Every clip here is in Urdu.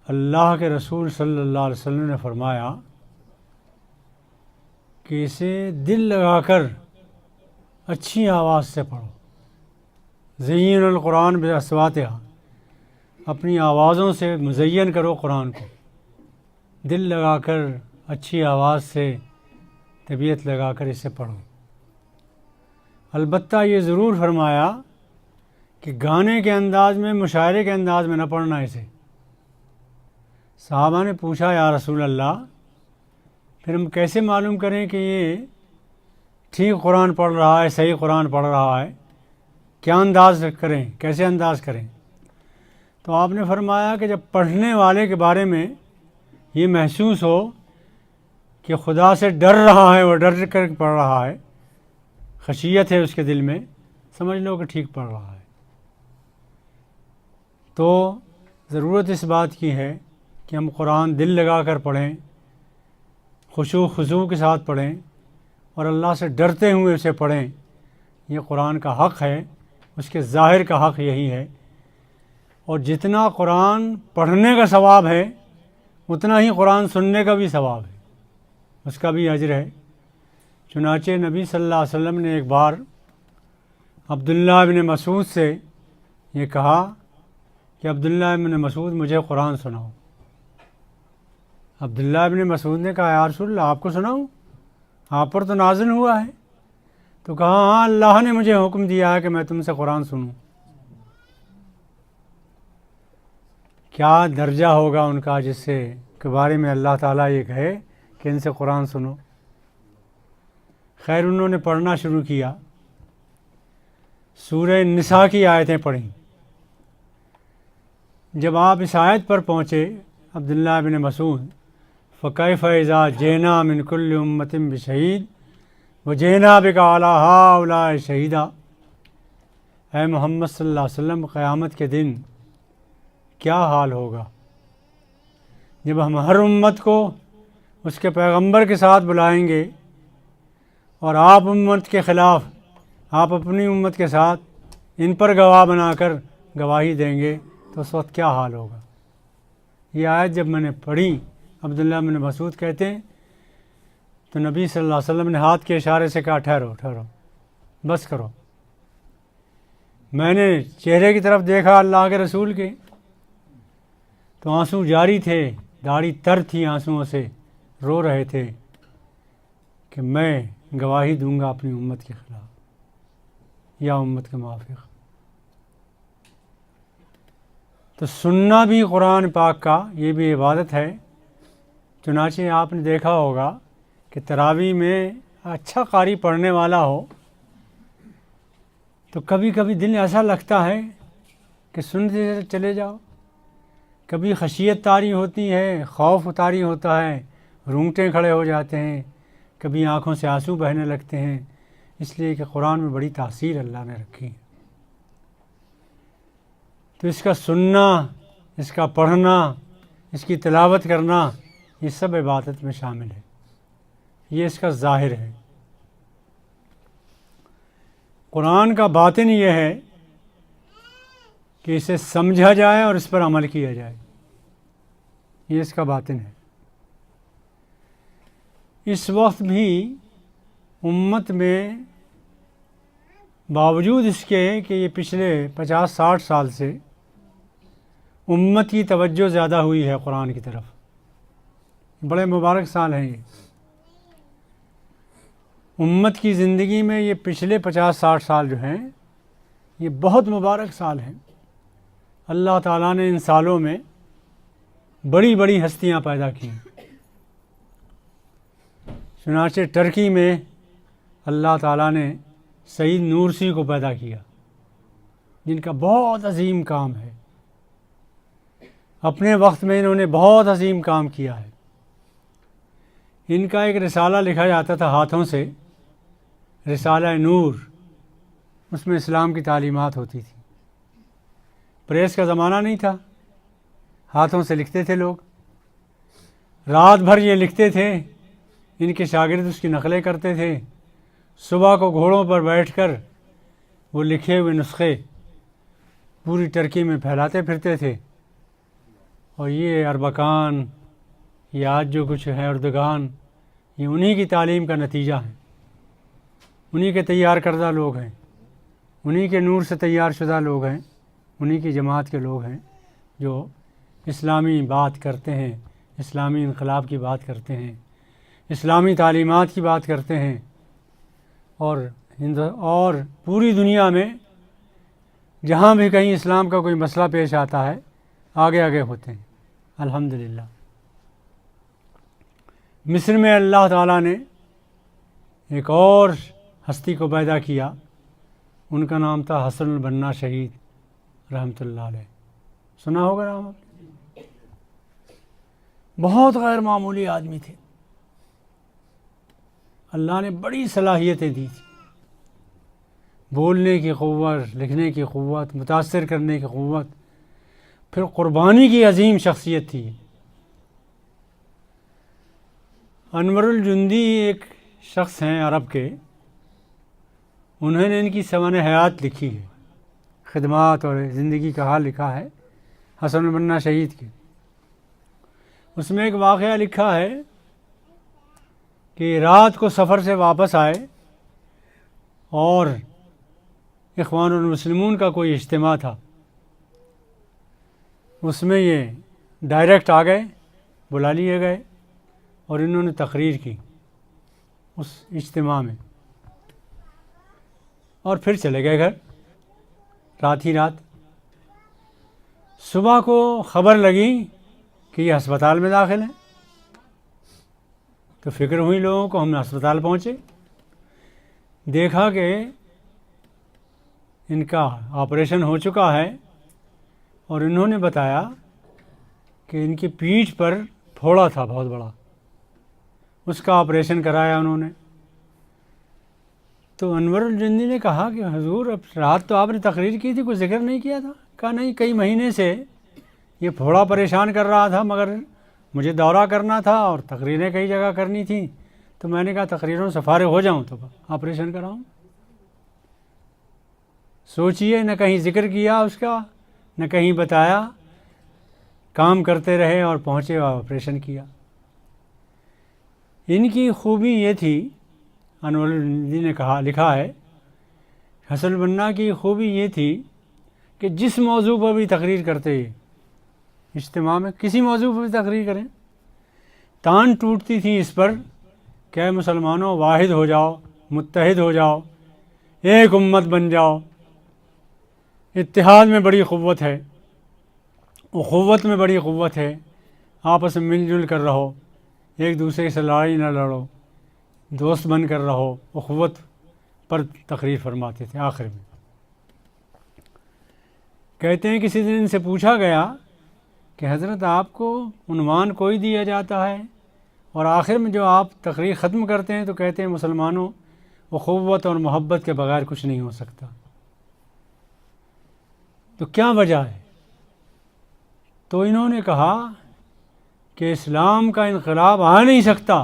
اللہ کے رسول صلی اللہ علیہ وسلم نے فرمایا کہ اسے دل لگا کر اچھی آواز سے پڑھو. زین القرآن باصواتہا، اپنی آوازوں سے مزین کرو قرآن کو، دل لگا کر اچھی آواز سے طبیعت لگا کر اسے پڑھو. البتہ یہ ضرور فرمایا کہ گانے کے انداز میں، مشاعرے کے انداز میں نہ پڑھنا اسے. صحابہ نے پوچھا یا رسول اللہ، پھر ہم کیسے معلوم کریں کہ یہ ٹھیک قرآن پڑھ رہا ہے، صحیح قرآن پڑھ رہا ہے؟ کیا انداز کریں، کیسے انداز کریں؟ تو آپ نے فرمایا کہ جب پڑھنے والے کے بارے میں یہ محسوس ہو کہ خدا سے ڈر رہا ہے، وہ ڈر کر پڑھ رہا ہے، خشیت ہے اس کے دل میں، سمجھ لو کہ ٹھیک پڑھ رہا ہے. تو ضرورت اس بات کی ہے کہ ہم قرآن دل لگا کر پڑھیں، خشوع خضوع کے ساتھ پڑھیں اور اللہ سے ڈرتے ہوئے اسے پڑھیں. یہ قرآن کا حق ہے، اس کے ظاہر کا حق یہی ہے. اور جتنا قرآن پڑھنے کا ثواب ہے اتنا ہی قرآن سننے کا بھی ثواب ہے، اس کا بھی اجر ہے. چنانچہ نبی صلی اللہ علیہ وسلم نے ایک بار عبداللہ بن مسعود سے یہ کہا کہ عبداللہ بن مسعود مجھے قرآن سناؤ. عبداللہ بن مسعود نے کہا یا رسول اللہ، آپ کو سناؤں؟ آپ پر تو نازل ہوا ہے. تو کہا ہاں، اللہ نے مجھے حکم دیا ہے کہ میں تم سے قرآن سنوں. کیا درجہ ہوگا ان کا جس سے کے بارے میں اللہ تعالیٰ یہ کہے کہ ان سے قرآن سنو. خیر، انہوں نے پڑھنا شروع کیا. سورہ نساء کی آیتیں پڑھیں. جب آپ اس آیت پر پہنچے عبداللہ بن مسعود، فَكَيْفَ إِذَا جِئْنَا مِنْ كُلِّ أُمَّةٍ بِشَهِيدٍ وَجِئْنَا بِكَ عَلَىٰ هَٰؤُلَاءِ شَهِيدًا، اے محمد صلی اللہ علیہ وسلم، قیامت کے دن کیا حال ہوگا جب ہم ہر امت کو اس کے پیغمبر کے ساتھ بلائیں گے اور آپ امت کے خلاف، آپ اپنی امت کے ساتھ ان پر گواہ بنا کر گواہی دیں گے، تو اس وقت کیا حال ہوگا. یہ آیت جب میں نے پڑھی، عبداللہ بن مسعود کہتے ہیں، تو نبی صلی اللہ علیہ وسلم نے ہاتھ کے اشارے سے کہا ٹھہرو ٹھہرو، بس کرو. میں نے چہرے کی طرف دیکھا اللہ کے رسول کے، تو آنسو جاری تھے، داڑھی تر تھی آنسوؤں سے، رو رہے تھے کہ میں گواہی دوں گا اپنی امت کے خلاف یا امت کے موافق. تو سننا بھی قرآن پاک کا یہ بھی عبادت ہے. چنانچہ آپ نے دیکھا ہوگا کہ تراویح میں اچھا قاری پڑھنے والا ہو تو کبھی کبھی دل ایسا لگتا ہے کہ سنتے چلے جاؤ. کبھی خشیت طاری ہوتی ہے، خوف طاری ہوتا ہے، رونگٹے کھڑے ہو جاتے ہیں، کبھی آنکھوں سے آنسو بہنے لگتے ہیں، اس لیے کہ قرآن میں بڑی تاثیر اللہ نے رکھی ہے. تو اس کا سننا، اس کا پڑھنا، اس کی تلاوت کرنا، یہ سب عبادت میں شامل ہے. یہ اس کا ظاہر ہے. قرآن کا باطن یہ ہے کہ اسے سمجھا جائے اور اس پر عمل کیا جائے. یہ اس کا باطن ہے. اس وقت بھی امت میں باوجود اس کے کہ یہ پچھلے 50-60 سال سے امت کی توجہ زیادہ ہوئی ہے قرآن کی طرف. بڑے مبارک سال ہیں یہ. امت کی زندگی میں یہ پچھلے 50-60 سال جو ہیں یہ بہت مبارک سال ہیں. اللہ تعالیٰ نے ان سالوں میں بڑی بڑی ہستیاں پیدا کی. چنانچہ ٹرکی میں اللہ تعالیٰ نے سعید نورسی کو پیدا کیا، جن کا بہت عظیم کام ہے. اپنے وقت میں انہوں نے بہت عظیم کام کیا ہے. ان کا ایک رسالہ لکھا جاتا تھا ہاتھوں سے، رسالہ نور. اس میں اسلام کی تعلیمات ہوتی تھی. پریس کا زمانہ نہیں تھا، ہاتھوں سے لکھتے تھے لوگ. رات بھر یہ لکھتے تھے، ان کے شاگرد اس کی نقلیں کرتے تھے. صبح کو گھوڑوں پر بیٹھ کر وہ لکھے ہوئے نسخے پوری ٹرکی میں پھیلاتے پھرتے تھے اور یہ اربکان، یہ آج جو کچھ ہے اردگان، یہ انہی کی تعلیم کا نتیجہ ہے، انہی کے تیار کردہ لوگ ہیں، انہی کے نور سے تیار شدہ لوگ ہیں، انہی کی جماعت کے لوگ ہیں جو اسلامی بات کرتے ہیں، اسلامی انقلاب کی بات کرتے ہیں، اسلامی تعلیمات کی بات کرتے ہیں، اور پوری دنیا میں جہاں بھی کہیں اسلام کا کوئی مسئلہ پیش آتا ہے آگے آگے ہوتے ہیں الحمدللہ۔ مصر میں اللہ تعالیٰ نے ایک اور ہستی کو پیدا کیا، ان کا نام تھا حسن البنا شہید رحمۃ اللہ علیہ، سنا ہوگا نام آپ نے؟ بہت غیر معمولی آدمی تھے، اللہ نے بڑی صلاحیتیں دی تھیں، بولنے کی قوت، لکھنے کی قوت، متاثر کرنے کی قوت، پھر قربانی کی عظیم شخصیت تھی۔ انور الجندی ایک شخص ہیں عرب کے، انہوں نے ان کی سوانح حیات لکھی ہے، خدمات اور زندگی کا حال لکھا ہے حسن البنا شہید کے۔ اس میں ایک واقعہ لکھا ہے کہ رات کو سفر سے واپس آئے اور اخوان المسلمون کا کوئی اجتماع تھا، اس میں یہ ڈائریکٹ آ گئے، بلا لیے گئے اور انہوں نے تقریر کی اس اجتماع میں، اور پھر چلے گئے گھر رات ہی رات۔ صبح کو خبر لگی کہ یہ ہسپتال میں داخل ہیں، تو فکر ہوئی لوگوں کو، ہم ہسپتال پہنچے، دیکھا کہ ان کا آپریشن ہو چکا ہے، اور انہوں نے بتایا کہ ان کی پیٹھ پر پھوڑا تھا بہت بڑا، اس کا آپریشن کرایا انہوں نے۔ تو انور الجندی نے کہا کہ حضور اب رات تو آپ نے تقریر کی تھی، کوئی ذکر نہیں کیا تھا؟ کہا نہیں، کئی مہینے سے یہ پھوڑا پریشان کر رہا تھا، مگر مجھے دورہ کرنا تھا اور تقریریں کئی جگہ کرنی تھیں، تو میں نے کہا تقریروں سے فارغ ہو جاؤں تو آپریشن کراؤں۔ سوچئے، نہ کہیں ذکر کیا اس کا، نہ کہیں بتایا، کام کرتے رہے اور پہنچے اور آپریشن کیا۔ ان کی خوبی یہ تھی، انور الجندی نے کہا، لکھا ہے، حسن البنا کی خوبی یہ تھی کہ جس موضوع پر بھی تقریر کرتے، اجتماع میں کسی موضوع پر بھی تقریر کریں، تان ٹوٹتی تھی اس پر کہ اے مسلمانوں واحد ہو جاؤ، متحد ہو جاؤ، ایک امت بن جاؤ، اتحاد میں بڑی قوت ہے، اخوت میں بڑی قوت ہے، آپس میں مل جل کر رہو، ایک دوسرے سے لڑائی نہ لڑو، دوست بن کر رہو، اخوت پر تقریر فرماتے تھے۔ آخر میں کہتے ہیں کسی دن ان سے پوچھا گیا کہ حضرت آپ کو عنوان کوئی دیا جاتا ہے اور آخر میں جو آپ تقریر ختم کرتے ہیں تو کہتے ہیں مسلمانوں اخوت اور محبت کے بغیر کچھ نہیں ہو سکتا، تو کیا وجہ ہے؟ تو انہوں نے کہا کہ اسلام کا انقلاب آ نہیں سکتا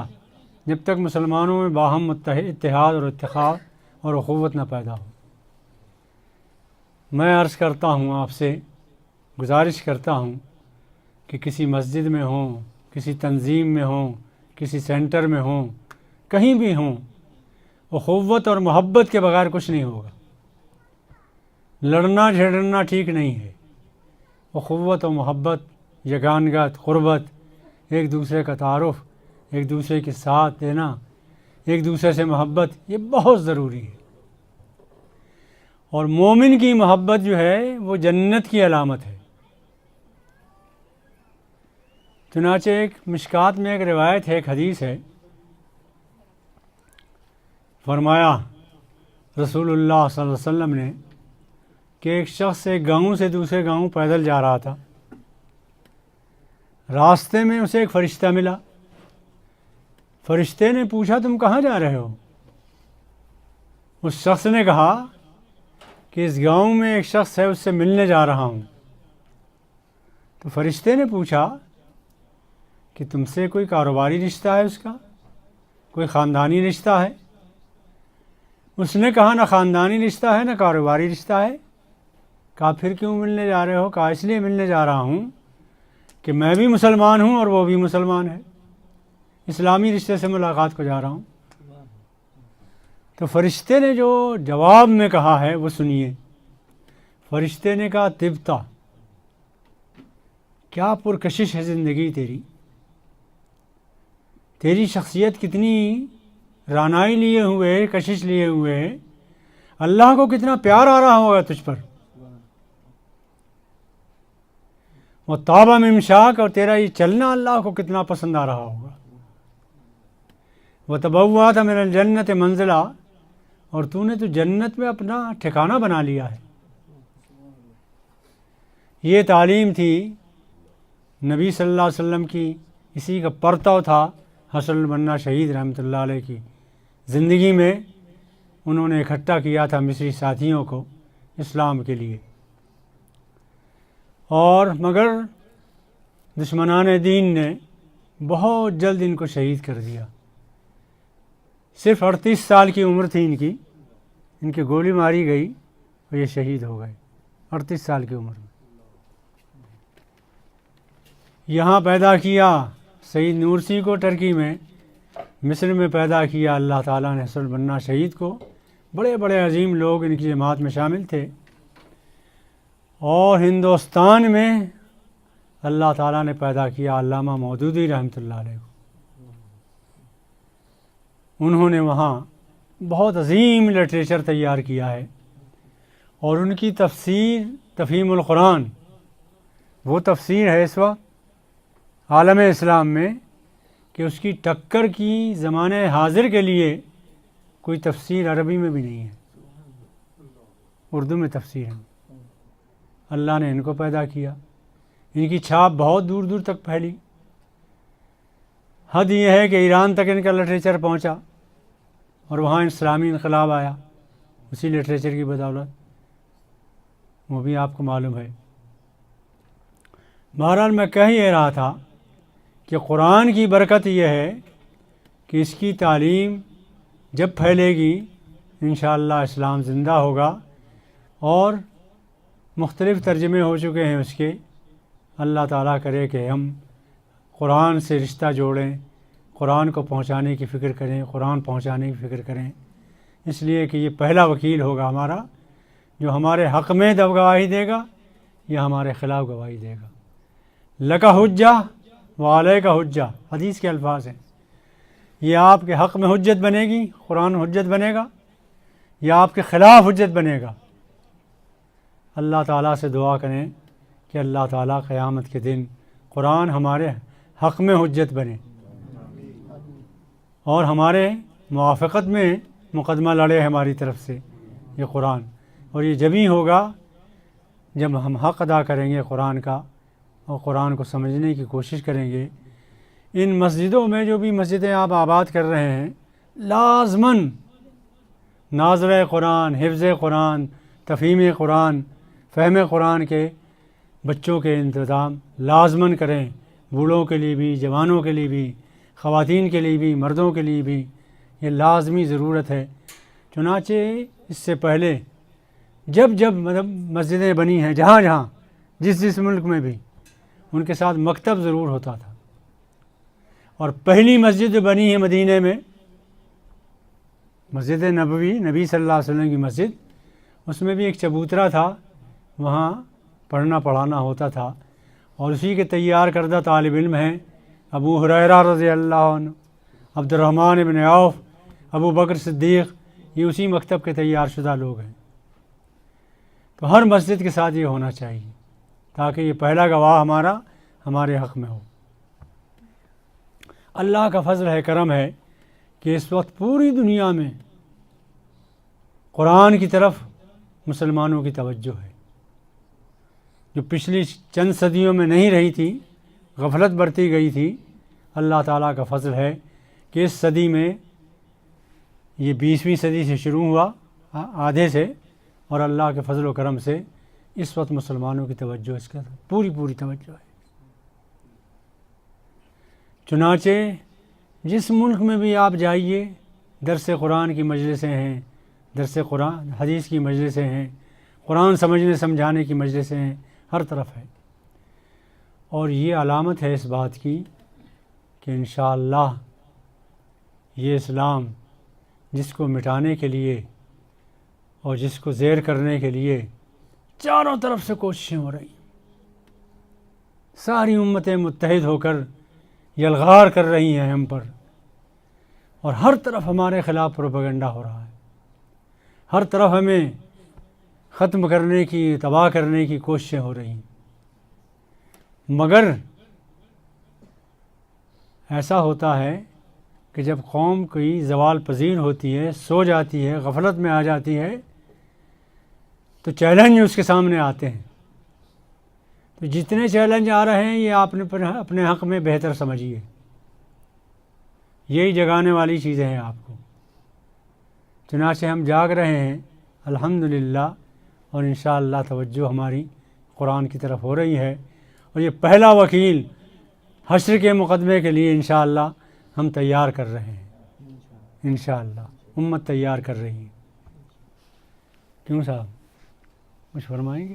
جب تک مسلمانوں میں باہم اتحاد اور اتفاق اور اخوت نہ پیدا ہو۔ میں عرض کرتا ہوں، آپ سے گزارش کرتا ہوں کہ کسی مسجد میں ہوں، کسی تنظیم میں ہوں، کسی سینٹر میں ہوں، کہیں بھی ہوں، اخوت اور محبت کے بغیر کچھ نہیں ہوگا۔ لڑنا جھگڑنا ٹھیک نہیں ہے، اخوت و محبت، یگانگت، قربت، ایک دوسرے کا تعارف، ایک دوسرے کے ساتھ دینا، ایک دوسرے سے محبت، یہ بہت ضروری ہے۔ اور مومن کی محبت جو ہے وہ جنت کی علامت ہے۔ چنانچہ ایک مشکات میں ایک روایت ہے، ایک حدیث ہے، فرمایا رسول اللہ صلی اللہ علیہ وسلم نے کہ ایک شخص ایک گاؤں سے دوسرے گاؤں پیدل جا رہا تھا، راستے میں اسے ایک فرشتہ ملا، فرشتے نے پوچھا تم کہاں جا رہے ہو؟ اس شخص نے کہا کہ اس گاؤں میں ایک شخص ہے، اس سے ملنے جا رہا ہوں۔ تو فرشتے نے پوچھا کہ تم سے کوئی کاروباری رشتہ ہے اس کا، کوئی خاندانی رشتہ ہے؟ اس نے کہا نہ خاندانی رشتہ ہے نہ کاروباری رشتہ ہے۔ کہا پھر کیوں ملنے جا رہے ہو؟ کہا اس لیے ملنے جا رہا ہوں کہ میں بھی مسلمان ہوں اور وہ بھی مسلمان ہے، اسلامی رشتے سے ملاقات کو جا رہا ہوں۔ تو فرشتے نے جو جواب میں کہا ہے وہ سنیے۔ فرشتے نے کہا طبتا، کیا پرکشش ہے زندگی تیری، تیری شخصیت کتنی رانائی لیے ہوئے، کشش لیے ہوئے ہے، اللہ کو کتنا پیار آ رہا ہوگا تجھ پر۔ وہ تابہ ممشاک، اور تیرا یہ چلنا اللہ کو کتنا پسند آ رہا ہوگا۔ وہ تبوّأت من الجنت منزلہ، اور تو نے تو جنت میں اپنا ٹھکانہ بنا لیا ہے۔ یہ تعلیم تھی نبی صلی اللہ علیہ وسلم کی، اسی کا پرتو تھا حسن البنا شہید رحمۃ اللہ علیہ کی زندگی میں۔ انہوں نے اکٹھا کیا تھا مصری ساتھیوں کو اسلام کے لیے، اور مگر دشمنان دین نے بہت جلد ان کو شہید کر دیا۔ صرف 38 سال کی عمر تھی ان کی گولی ماری گئی اور یہ شہید ہو گئے 38 سال کی عمر میں۔ یہاں پیدا کیا سید نورسی کو ٹرکی میں، مصر میں پیدا کیا اللہ تعالیٰ نے حسن البنا شہید کو۔ بڑے بڑے عظیم لوگ ان کی جماعت میں شامل تھے، اور ہندوستان میں اللہ تعالیٰ نے پیدا کیا علامہ مودودی رحمۃ اللہ علیہ کو۔ انہوں نے وہاں بہت عظیم لٹریچر تیار کیا ہے، اور ان کی تفسیر تفہیم القرآن، وہ تفسیر ہے اس وقت عالم اسلام میں کہ اس کی ٹکر کی زمانے حاضر کے لیے کوئی تفسیر عربی میں بھی نہیں ہے، اردو میں تفسیر ہے۔ اللہ نے ان کو پیدا کیا، ان کی چھاپ بہت دور دور تک پھیلی۔ حد یہ ہے کہ ایران تک ان کا لٹریچر پہنچا، اور وہاں اسلامی انقلاب آیا اسی لٹریچر کی بدولت، وہ بھی آپ کو معلوم ہے۔ بہرحال میں کہہ یہ رہا تھا کہ قرآن کی برکت یہ ہے کہ اس کی تعلیم جب پھیلے گی انشاءاللہ اسلام زندہ ہوگا، اور مختلف ترجمے ہو چکے ہیں اس کے۔ اللہ تعالیٰ کرے کہ ہم قرآن سے رشتہ جوڑیں، قرآن کو پہنچانے کی فکر کریں، قرآن پہنچانے کی فکر کریں، اس لیے کہ یہ پہلا وکیل ہوگا ہمارا جو ہمارے حق میں گواہی دے گا یا ہمارے خلاف گواہی دے گا۔ لکا حجہ وعلیکا حجہ، حدیث کے الفاظ ہیں۔ یہ آپ کے حق میں حجت بنے گی، قرآن حجت بنے گا، یا آپ کے خلاف حجت بنے گا۔ اللہ تعالیٰ سے دعا کریں کہ اللہ تعالیٰ قیامت کے دن قرآن ہمارے حق میں حجت بنے، اور ہمارے موافقت میں مقدمہ لڑے ہماری طرف سے یہ قرآن۔ اور یہ جبھی ہوگا جب ہم حق ادا کریں گے قرآن کا، اور قرآن کو سمجھنے کی کوشش کریں گے۔ ان مسجدوں میں جو بھی مسجدیں آپ آباد کر رہے ہیں، لازماً ناظرہ قرآن، حفظ قرآن، تفہیم قرآن، فہم قرآن کے بچوں کے انتظام لازماً کریں، بوڑھوں کے لیے بھی، جوانوں کے لیے بھی، خواتین کے لیے بھی، مردوں کے لیے بھی، یہ لازمی ضرورت ہے۔ چنانچہ اس سے پہلے جب مسجدیں بنی ہیں جہاں جہاں جس ملک میں بھی، ان کے ساتھ مکتب ضرور ہوتا تھا۔ اور پہلی مسجد بنی ہے مدینہ میں، مسجد نبوی، نبی صلی اللہ علیہ وسلم کی مسجد، اس میں بھی ایک چبوترا تھا، وہاں پڑھنا پڑھانا ہوتا تھا، اور اسی کے تیار کردہ طالب علم ہیں ابو ہریرہ رضی اللہ عنہ، عبد الرحمن بن عوف، ابو بکر صدیق، یہ اسی مکتب کے تیار شدہ لوگ ہیں۔ تو ہر مسجد کے ساتھ یہ ہونا چاہیے تاکہ یہ پہلا گواہ ہمارے حق میں ہو۔ اللہ کا فضل ہے، کرم ہے کہ اس وقت پوری دنیا میں قرآن کی طرف مسلمانوں کی توجہ ہے، جو پچھلی چند صدیوں میں نہیں رہی تھی، غفلت برتی گئی تھی۔ اللہ تعالیٰ کا فضل ہے کہ اس صدی میں، یہ 20ویں صدی سے شروع ہوا آدھے سے، اور اللہ کے فضل و کرم سے اس وقت مسلمانوں کی توجہ اس کا پوری توجہ ہے۔ چنانچہ جس ملک میں بھی آپ جائیے، درس قرآن کی مجلسیں ہیں، درس قرآن حدیث کی مجلسیں ہیں، قرآن سمجھنے سمجھانے کی مجلسیں ہیں، ہر طرف ہے۔ اور یہ علامت ہے اس بات کی کہ انشاءاللہ یہ اسلام جس کو مٹانے کے لیے اور جس کو زیر کرنے کے لیے چاروں طرف سے کوششیں ہو رہی ہیں، ساری امتیں متحد ہو کر یلغار کر رہی ہیں ہم پر، اور ہر طرف ہمارے خلاف پروپیگنڈا ہو رہا ہے، ہر طرف ہمیں ختم کرنے کی، تباہ کرنے کی کوششیں ہو رہی ہیں، مگر ایسا ہوتا ہے کہ جب قوم کی زوال پذیر ہوتی ہے، سو جاتی ہے، غفلت میں آ جاتی ہے، تو چیلنج اس کے سامنے آتے ہیں۔ تو جتنے چیلنج آ رہے ہیں یہ آپ نے اپنے حق میں بہتر سمجھیے، یہی جگانے والی چیزیں ہیں آپ کو۔ چنانچہ ہم جاگ رہے ہیں الحمدللہ، اور انشاءاللہ توجہ ہماری قرآن کی طرف ہو رہی ہے، اور یہ پہلا وکیل حشر کے مقدمے کے لیے انشاءاللہ ہم تیار کر رہے ہیں، انشاءاللہ امت تیار کر رہی ہے۔ کیوں صاحب کچھ فرمائیں گے؟